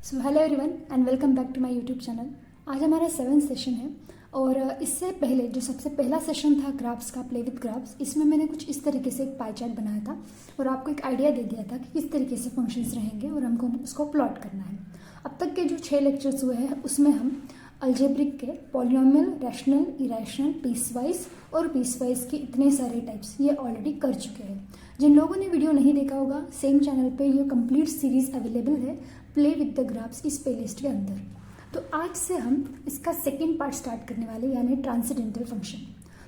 So hello everyone and welcome back to my YouTube channel. आज हमारा 7th session है और इससे पहले जो सबसे पहला सेशन था ग्राफ्स का, प्ले विद ग्राफ्स, इसमें मैंने कुछ इस तरीके से एक पाई चार्ट बनाया था और आपको एक आइडिया दे दिया था कि किस तरीके से फंक्शंस रहेंगे और हमको उसको प्लॉट करना है। अब तक के जो 6 लेक्चर्स हुए हैं उसमें हम अलजेब्रिक के पॉलिनोमियल, रैशनल, इरेशनल, पीसवाइज और पीसवाइज के इतने सारे टाइप्स ये ऑलरेडी कर चुके हैं। जिन लोगों ने वीडियो नहीं देखा होगा, सेम चैनल पे ये कंप्लीट सीरीज अवेलेबल है प्ले विद द ग्राफ्स इस प्लेलिस्ट के अंदर। तो आज से हम इसका सेकेंड पार्ट स्टार्ट करने वाले, यानी ट्रांसेंडेंटल फंक्शन।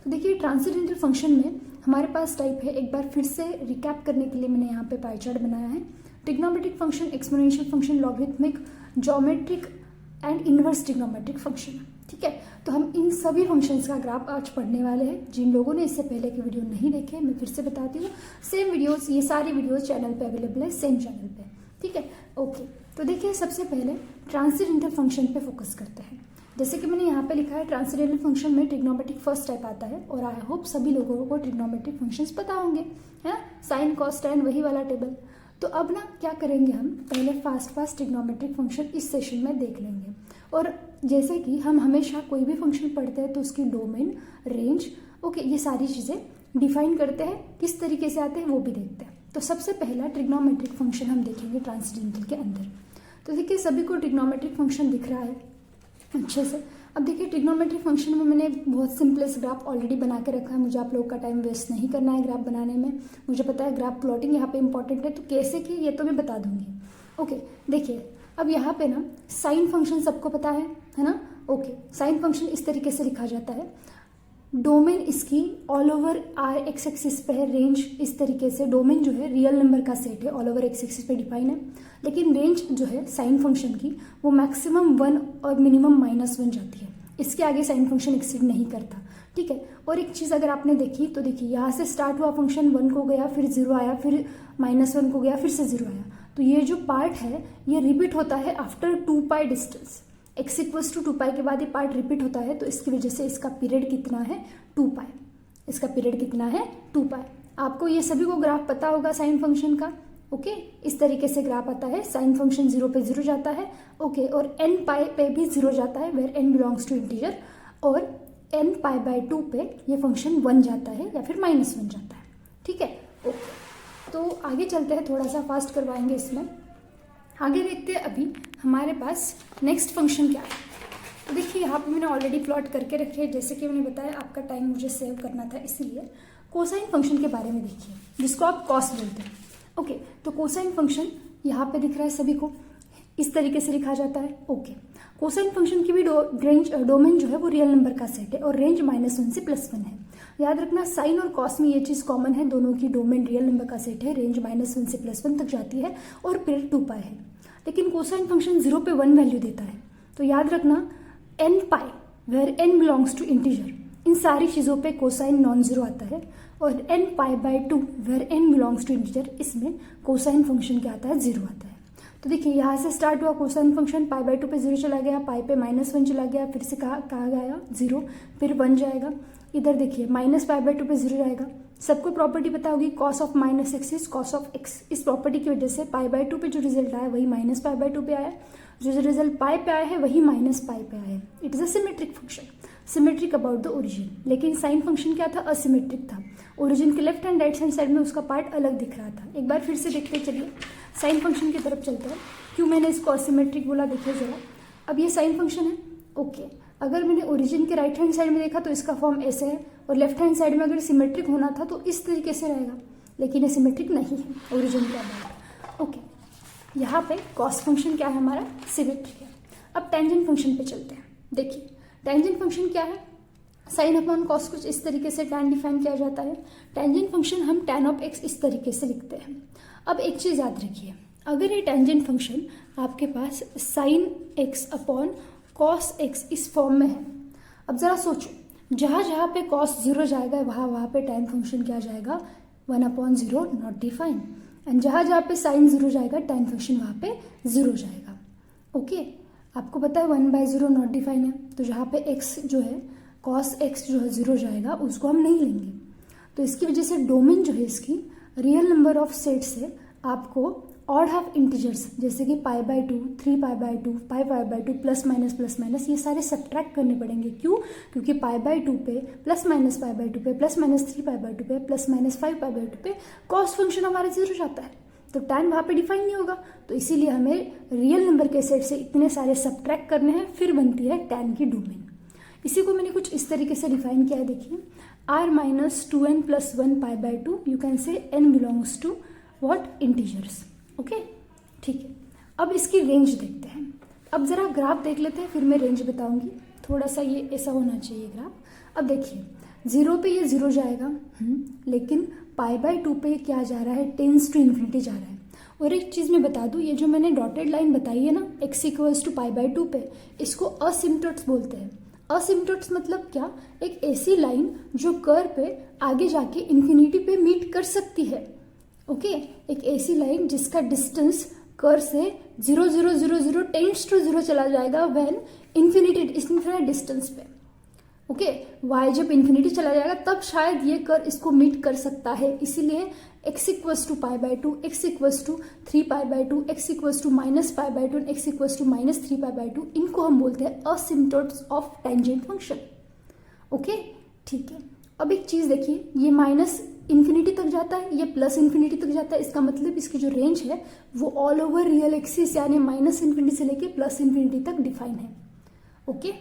तो देखिए ट्रांसेंडेंटल फंक्शन में हमारे पास टाइप है, एक बार फिर से रिकैप करने के लिए मैंने यहाँ पे पाई चार्ट बनाया है। Trigonometric function, exponential function, logarithmic, geometric and inverse trigonometric function. ठीक है, तो हम इन सभी फंक्शंस का ग्राफ आज पढ़ने वाले हैं। जिन लोगों ने इससे पहले के वीडियो नहीं देखे, मैं फिर से बताती हूँ, सेम वीडियोस, ये सारी वीडियोस चैनल पे अवेलेबल है, सेम चैनल पे। ठीक है, ओके। तो देखिए सबसे पहले ट्रांसेंडेंटल फंक्शन पे फोकस करते हैं। जैसे कि मैंने यहाँ पे लिखा है, ट्रांसेंडेंटल फंक्शन में ट्रिग्नोमेट्रिक फर्स्ट टाइप आता है और आई होप सभी लोगों को ट्रिग्नोमेट्रिक फंक्शंस पता होंगे, है साइन, कॉस, टैन, वही वाला टेबल। तो अब ना क्या करेंगे, हम पहले फास्ट ट्रिग्नोमेट्रिक फंक्शन इस सेशन में देख लेंगे। और जैसे कि हम हमेशा कोई भी फंक्शन पढ़ते हैं तो उसकी डोमेन, रेंज, ओके, ये सारी चीज़ें डिफाइन करते हैं, किस तरीके से आते हैं वो भी देखते हैं। तो सबसे पहला ट्रिग्नोमेट्रिक फंक्शन हम देखेंगे ट्रांसेंडेंटल के अंदर। तो देखिए सभी को ट्रिग्नोमेट्रिक फंक्शन दिख रहा है अच्छे से। अब देखिए ट्रिग्नोमेट्रिक फंक्शन में मैंने बहुत सिंपलेस्ट ग्राफ ऑलरेडी बना के रखा है, मुझे आप लोगों का टाइम वेस्ट नहीं करना है ग्राफ बनाने में। मुझे पता है ग्राफ प्लॉटिंग यहाँ पे इंपॉर्टेंट है, तो कैसे की ये तो मैं बता दूंगी। ओके, देखिए अब यहाँ पे ना साइन फंक्शन सबको पता है ना। ओके, साइन फंक्शन इस तरीके से लिखा जाता है, डोमेन इसकी all over r x axis पे है, रेंज इस तरीके से, डोमेन जो है रियल नंबर का सेट है, ऑल ओवर एक्स एक्सिस पे डिफाइन है। लेकिन रेंज जो है साइन फंक्शन की वो मैक्सिमम 1 और मिनिमम -1 जाती है, इसके आगे साइन फंक्शन एक्सीड नहीं करता। ठीक है, और एक चीज़ अगर आपने देखी तो देखिए यहाँ से स्टार्ट हुआ फंक्शन 1 को गया, फिर 0 आया, फिर -1 को गया, फिर से 0 आया। तो ये जो पार्ट है ये रिपीट होता है after 2 pi distance, x equals to 2 pi के बाद ये पार्ट रिपीट होता है। तो इसकी वजह से इसका पीरियड कितना है, 2 पाई। इसका पीरियड कितना है, 2 पाई। आपको ये सभी को ग्राफ पता होगा साइन फंक्शन का। ओके, इस तरीके से ग्राफ आता है, साइन फंक्शन 0 पे 0 जाता है। ओके, और n पाई पे भी 0 जाता है, where n belongs to integer, और n पाई बाय 2 पे ये फंक्शन 1 जाता है या फिर -1 जाता है। ठीक है, ओके। तो आगे चलते हैं, थोड़ा सा फास्ट करवाएंगे इसमें। आगे देखते हैं अभी हमारे पास नेक्स्ट फंक्शन क्या है। तो देखिए यहाँ पे मैंने ऑलरेडी प्लॉट करके रखे हैं, जैसे कि मैंने बताया आपका टाइम मुझे सेव करना था, इसलिए कोसाइन फंक्शन के बारे में देखिए, जिसको आप कॉस बोलते हैं। ओके, तो कोसाइन फंक्शन यहाँ पे दिख रहा है सभी को, इस तरीके से लिखा जाता है। ओके, कोसाइन फंक्शन की भी डोमेन जो है वो रियल नंबर का सेट है और रेंज -1 से +1 है। याद रखना साइन और कॉस में ये चीज़ कॉमन है, दोनों की डोमेन रियल नंबर का सेट है, रेंज -1 से +1 तक जाती है और पीरियड 2 पाई है। लेकिन कोसाइन फंक्शन 0 पे 1 वैल्यू देता है। तो याद रखना n pi where n belongs to integer, इन सारी चीज़ों पे कोसाइन नॉन जीरो आता है, और n pi by 2 where n belongs to integer, इसमें कोसाइन फंक्शन क्या आता है, 0 आता है। तो देखिए यहाँ से स्टार्ट हुआ कोसाइन फंक्शन, पाई बाय 2 पे 0 चला गया, पाई पे -1 चला गया, फिर से कहा गया 0, फिर 1 जाएगा। इधर देखिए पाई बाय 2 पे 0 जाएगा। सबको प्रॉपर्टी पता होगी, cos of -x is cos of x। इस प्रॉपर्टी की वजह से पाई बाय 2 पे जो रिजल्ट आया वही -पाई बाय 2 पे आया, जो रिजल्ट पाई पे आया है वही -पाई पे आया है। It is a symmetric function, symmetric about the origin. लेकिन साइन फंक्शन क्या था, असिमेट्रिक था, ओरिजिन के left and right hand side में उसका पार्ट अलग दिख रहा था। एक बार फिर से देखते चलिए, साइन फंक्शन की तरफ चलते हैं। क्यों मैंने इसको असिमेट्रिक बोला, देखिए जरा। अब ये साइन फंक्शन है। ओके, अगर मैंने ओरिजिन के राइट हैंड साइड में देखा तो इसका फॉर्म ऐसे है, और लेफ्ट हैंड साइड में अगर सिमेट्रिक होना था तो इस तरीके से रहेगा, लेकिन ये सिमेट्रिक नहीं है ओरिजिन के अबाउट। ओके, यहाँ पे कॉस फंक्शन क्या है हमारा, सिमेट्रिक है। अब टेंजेंट फंक्शन पे चलते हैं। देखिए टेंजेंट फंक्शन क्या है, साइन अपॉन कॉस कुछ इस तरीके से टैन डिफाइन किया जाता है। टेंजेंट फंक्शन हम टैन ऑफ x इस तरीके से लिखते हैं। अब एक चीज़ याद रखिए, अगर ये टेंजेंट फंक्शन आपके पास sine x upon cos x इस फॉर्म में है, अब ज़रा सोचो, जहाँ जहाँ पे कॉस 0 जाएगा वहाँ पे टैन फंक्शन क्या जाएगा, 1/0 नॉट डिफाइन, एंड जहाँ जहाँ पे साइन 0 जाएगा टैन फंक्शन वहाँ पे 0 जाएगा। ओके, आपको पता है 1/0 नॉट डिफाइन है, तो जहाँ पे x जो है, कॉस x जो है 0 जाएगा, उसको हम नहीं लेंगे। तो इसकी वजह से डोमेन जो है इसकी रियल नंबर ऑफ सेट से आपको ऑड हाफ इंटीजर्स जैसे कि π/2, 3π/2, 5π/2, प्लस माइनस ये सारे सब्ट्रैक्ट करने पड़ेंगे। क्यों? क्योंकि π/2 पे प्लस माइनस π/2 पे प्लस माइनस 3π/2 पे प्लस माइनस 5π/2 पे कॉस फंक्शन हमारा 0 जाता है, तो tan वहाँ पे डिफाइन नहीं होगा। तो इसीलिए हमें रियल नंबर के सेट से इतने सारे सब्ट्रैक्ट करने हैं, फिर बनती है tan की डोमेन। इसी को मैंने कुछ इस तरीके से डिफाइन किया है, देखिए r-2n+1 π/2 you can say n belongs to what integers. Okay, ठीक है। अब इसकी रेंज देखते हैं। अब जरा ग्राफ देख लेते हैं, फिर मैं रेंज बताऊंगी। थोड़ा सा ये ऐसा होना चाहिए ग्राफ। अब देखिए 0 पे ये 0 जाएगा, लेकिन π/2 पे क्या जा रहा है, टेंस टू इन्फिनिटी जा रहा है। और एक चीज़ मैं बता दूं, ये जो मैंने डॉटेड लाइन बताई है ना x = π/2 पे, इसको असिम्पटोट्स बोलते हैं। असिम्पटोट्स मतलब क्या, एक ऐसी लाइन जो कर्व पे आगे जाके इन्फिनिटी पे मीट कर सकती है। ओके, एक ऐसी लाइन जिसका डिस्टेंस कर्व से 0 0 0 0 टेंस टू 0 चला जाएगा व्हेन इन्फिनिट डिस्टेंस पे। ओके, y जब इन्फिनिटी चला जाएगा तब शायद ये कर्व इसको मीट कर सकता है। इसीलिए x = π/2, x = 3π/2, x = -π/2, x = -3π/2, इनको हम बोलते हैं असिम्पटोट्स ऑफ टेंजेंट फंक्शन। ओके, ठीक है। अब एक चीज देखिए, ये माइनस इन्फिनिटी तक जाता है, ये प्लस इन्फिनिटी तक जाता है। इसका मतलब इसकी जो रेंज है वो ऑल ओवर रियल एक्सिस यानी -∞ से लेके +∞ तक डिफाइन है। ओके,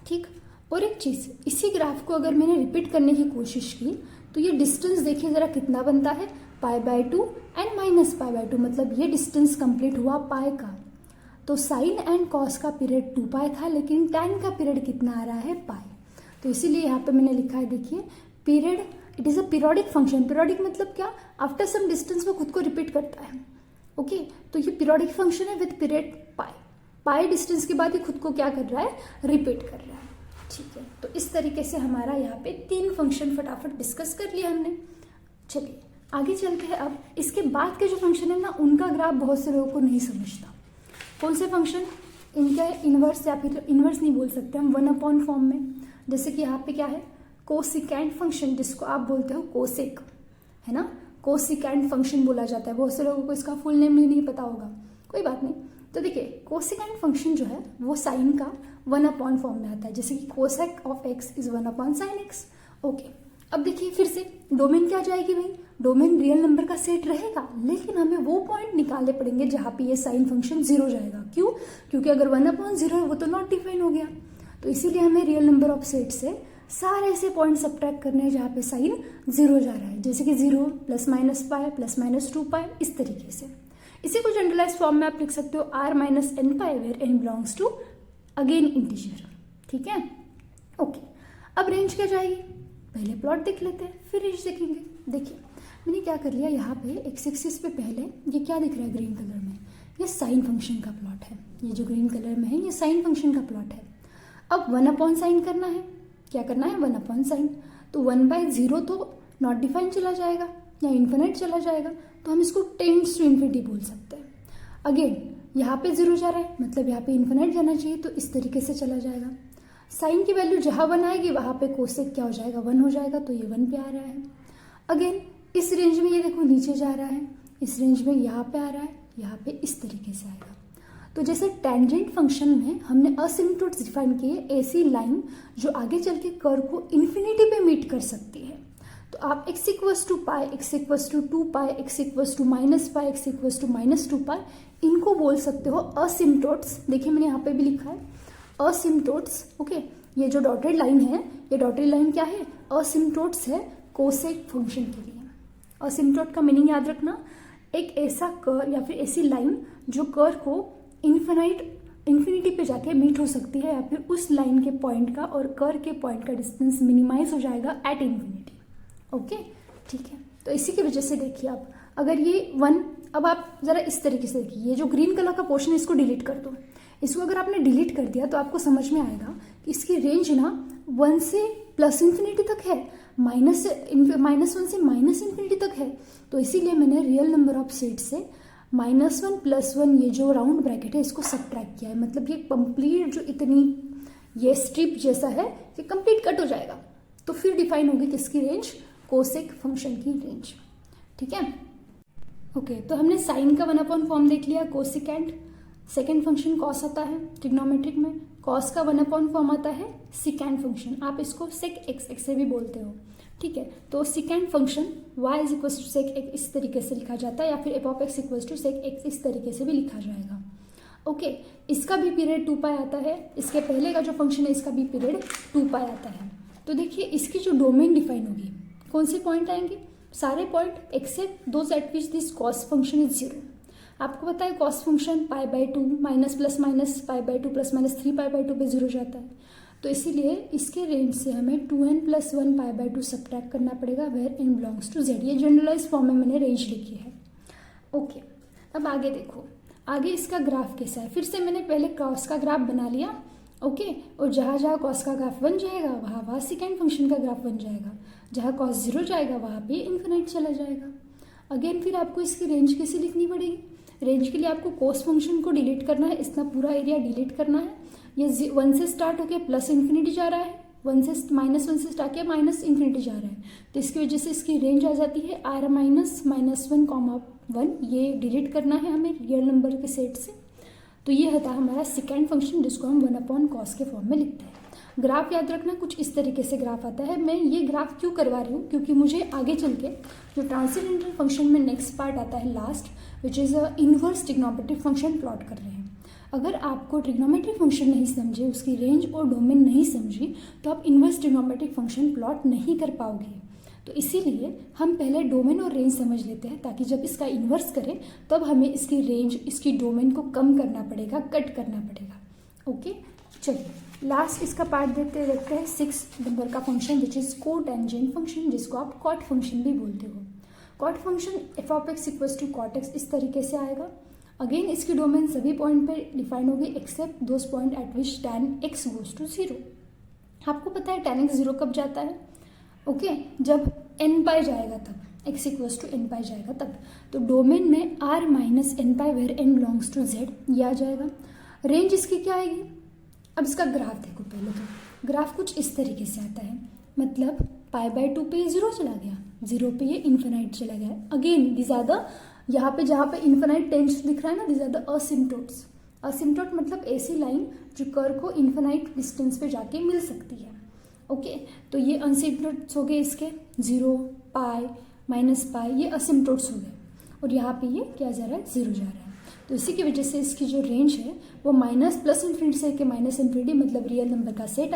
ठीक। और एक चीज, इसी ग्राफ को अगर मैंने रिपीट करने की कोशिश की तो ये डिस्टेंस देखिए जरा कितना बनता है, π/2 एंड -π/2, मतलब ये डिस्टेंस कंप्लीट हुआ पाई का। तो साइन एंड कॉस का पीरियड 2π था, लेकिन tan का पीरियड कितना आ रहा है, पाई। तो इसीलिए यहाँ पे मैंने लिखा है, देखिए period, it is a periodic function. Periodic मतलब क्या, आफ्टर सम डिस्टेंस वो खुद को रिपीट करता है। ओके, तो ये पीरियोडिक फंक्शन है विद पीरियड पाई डिस्टेंस के बाद ये खुद को क्या कर रहा है, रिपीट कर रहा है। ठीक है, तो इस तरीके से हमारा यहाँ पे 3 फंक्शन फटाफट डिस्कस कर लिया हमने। चलिए आगे चलते हैं। अब इसके बाद के जो फंक्शन है ना, उनका ग्राफ बहुत से लोगों को नहीं समझता। कौन से फंक्शन, इनका इनवर्स, या फिर इनवर्स नहीं बोल सकते हम, 1/, फॉर्म में। जैसे कि यहाँ पे क्या है, कोसिकेंट फंक्शन, जिसको आप बोलते हो कोसेक, है ना, कोसिकेंट फंक्शन बोला जाता है। बहुत से लोगों को इसका फुल नेम नहीं पता होगा, कोई बात नहीं। तो देखिए कोसिकेंट फंक्शन जो है वो साइन का 1/, फॉर्म में आता है, जैसे कि cosec of x = 1/sin x। Okay, अब देखिए फिर से डोमेन क्या जाएगी भाई, डोमेन रियल नंबर का सेट रहेगा, लेकिन हमें वो पॉइंट निकालने पड़ेंगे जहाँ पे ये साइन फंक्शन 0 जाएगा। क्यों? क्योंकि अगर 1/0 है वो तो नॉट डिफाइन हो गया। तो इसीलिए हमें रियल नंबर ऑफ सेट से सारे ऐसे पॉइंट सब्ट्रैक्ट करने हैं जहाँ पे साइन 0 जा रहा है, जैसे कि 0 +-π +-2π, इस तरीके से। इसी को जनरलाइज फॉर्म में आप लिख सकते हो r-nπ where n belongs to again integer. ठीक है, ओके। अब रेंज क्या जाएगी, पहले प्लॉट देख लेते हैं फिर रेंज देखेंगे। देखिए मैंने क्या कर लिया, यहाँ पे एक्स एक्सिस पे पहले ये क्या दिख रहा है ग्रीन कलर में, ये साइन फंक्शन का प्लॉट है। ये जो ग्रीन कलर में है ये साइन फंक्शन का प्लॉट है। अब 1/sin करना है, क्या करना है, 1/sin। तो 1/0 तो नॉट डिफाइन चला जाएगा या इन्फिनिट चला जाएगा, तो हम इसको टेंड्स टू इन्फिनिटी बोल सकते हैं। अगेन यहाँ पे 0 जा रहा है, मतलब यहाँ पे इन्फिनिट जाना चाहिए, तो इस तरीके से चला जाएगा। साइन की वैल्यू जहाँ 1 आएगी वहाँ पे कोसेक क्या हो जाएगा, 1 हो जाएगा, तो ये 1 पे आ रहा है। अगेन इस रेंज में ये देखो नीचे जा रहा है, इस रेंज में यहाँ पे आ रहा है, यहाँ पे इस तरीके से आएगा। तो जैसे टेंजेंट फंक्शन में हमने असिम्पटोट्स डिफाइन किए, ऐसी लाइन जो आगे चल के कर्व को इन्फिनिटी पे मीट कर सकती है। तो आप x = π, x = 2π, x = -π, x = -2π, इनको बोल सकते हो असिम्पटोट्स। देखिए मैंने यहाँ पे भी लिखा है असिम्पटोट्स। ओके, ये जो डॉटेड लाइन है, ये डॉटेड लाइन क्या है, असिम्पटोट्स है कोसेक फंक्शन के लिए। असिम्पटोट का मीनिंग याद रखना, एक ऐसा कर्व या फिर ऐसी लाइन जो कर्व को इन्फिनिटी पे जाके मीट हो सकती है, या फिर उस लाइन के पॉइंट का और कर्व के पॉइंट का डिस्टेंस मिनिमाइज हो जाएगा एट इन्फिनिटी। ओके, ठीक है। तो इसी की वजह से देखिए आप, अगर ये 1, अब आप जरा इस तरीके से देखिए, ये जो ग्रीन कलर का पोर्शन है इसको डिलीट कर दो। इसको अगर आपने डिलीट कर दिया तो आपको समझ में आएगा कि इसकी रेंज ना 1 से +∞ तक है, -1 से -∞ तक है। तो इसीलिए मैंने रियल नंबर ऑफ सेट से -1 + 1 ये जो राउंड ब्रैकेट है इसको सब्ट्रैक्ट किया है। मतलब ये कंप्लीट जो इतनी ये स्ट्रिप जैसा है ये कंप्लीट कट हो जाएगा, तो फिर डिफाइन होगी किसकी रेंज, कोसेक फंक्शन की रेंज। ठीक है, ओके, तो हमने साइन का 1 फॉर्म देख लिया, कोसिकेंट। सेकेंड फंक्शन कॉस आता है ट्रिग्नोमेट्रिक में, कॉस का 1 फॉर्म आता है सिकेंट फंक्शन, आप इसको सेक एक्स से भी बोलते हो, ठीक है। तो secant function y is equal to sec x इस तरीके से लिखा जाता है, या फिर f of x equal to sec x इस तरीके से भी लिखा जाएगा। ओके, इसका भी पीरियड 2 पाई आता है, इसके पहले का जो फंक्शन है इसका भी पीरियड 2 पाई आता है। तो देखिए इसकी जो डोमेन डिफाइन होगी, कौन से पॉइंट आएंगे, सारे point except those at which this cos function is 0। आपको पता है cos function π/2 minus plus minus π/2 plus minus 3 π/2 पे 0 जाता है, तो इसीलिए इसके रेंज से हमें 2n + 1 π/2 सब्ट्रैक्ट करना पड़ेगा where n belongs to z। ये जनरलाइज फॉर्म में मैंने रेंज लिखी है। ओके, अब आगे देखो, आगे इसका ग्राफ कैसा है। फिर से मैंने पहले कॉस का ग्राफ बना लिया, ओके, और जहाँ जहाँ कॉस का ग्राफ बन जाएगा वहाँ सेकेंड फंक्शन का ग्राफ बन जाएगा, जहाँ कॉस 0 जाएगा वहाँ पे इन्फिनिट चला जाएगा। अगेन फिर आपको इसकी रेंज कैसे लिखनी पड़ेगी, रेंज के लिए आपको कॉस फंक्शन को डिलीट करना है, इतना पूरा एरिया डिलीट करना है। ये 1 से स्टार्ट होकर प्लस इन्फिनिटी जा रहा है, -1 से स्टार्ट किया माइनस इन्फिनिटी जा रहा है, तो इसकी वजह से इसकी रेंज आ जाती है r -(-1, ये डिलीट करना है हमें रियल नंबर के सेट से। तो ये होता है हमारा सेकेंड फंक्शन, जिसको हम 1/cos के फॉर्म में लिखते हैं। ग्राफ याद रखना, कुछ इस तरीके से ग्राफ आता है। मैं ये ग्राफ क्यों करवा रही हूँ, क्योंकि मुझे आगे चल के जो ट्रांसेंडेंटल फंक्शन में नेक्स्ट पार्ट आता है last, which is a inverse trigonometric function plot कर रहे हैं। अगर आपको ट्रिग्नोमेट्रिक फंक्शन नहीं समझे, उसकी रेंज और डोमेन नहीं समझी, तो आप इनवर्स ट्रिग्नोमेट्रिक फंक्शन प्लॉट नहीं कर पाओगे। तो इसीलिए हम पहले डोमेन और रेंज समझ लेते हैं, ताकि जब इसका इन्वर्स करें तब हमें इसकी रेंज, इसकी डोमेन को कम करना पड़ेगा, कट करना पड़ेगा। ओके, चलिए लास्ट इसका पार्ट देखते हैं 6 नंबर का function, which is cotangent function, जिसको आप कॉट फंक्शन भी बोलते हो। Cot function f of x equals to cot x इस तरीके से आएगा। अगेन इसकी डोमेन सभी पॉइंट पे डिफाइन होगी except those point at which tan x goes to 0। आपको पता है tan x 0 कब जाता है, ओके, जब n पाई जाएगा तब, x equals to n pi जाएगा तब। तो डोमेन में r -n pi where n belongs to z ये आ जाएगा। रेंज इसकी क्या आएगी, अब इसका ग्राफ देखो। पहले तो ग्राफ कुछ इस तरीके से आता है, मतलब π/2 पे 0 चला गया, 0 पे ये इन्फिनाइट चला गया। अगेन दिस आर द, यहाँ पे जहाँ पे इन्फिनाइट टेंस दिख रहा है ना, दिस आर द असिम्प्टोट्स। असिम्प्टोट मतलब ऐसी लाइन जो कर्व को इन्फिनाइट डिस्टेंस पे जाके मिल सकती है। ओके, तो ये असिम्प्टोट्स हो गए इसके, 0, π, -π, ये असिम्प्टोट्स हो गए, और यहाँ पे ये क्या जा रहा है, 0 जा रहा है। तो इसी की वजह से इसकी जो रेंज है वो माइनस प्लस इन्फिनिटी से माइनस इन्फिनिटी, मतलब रियल नंबर का सेट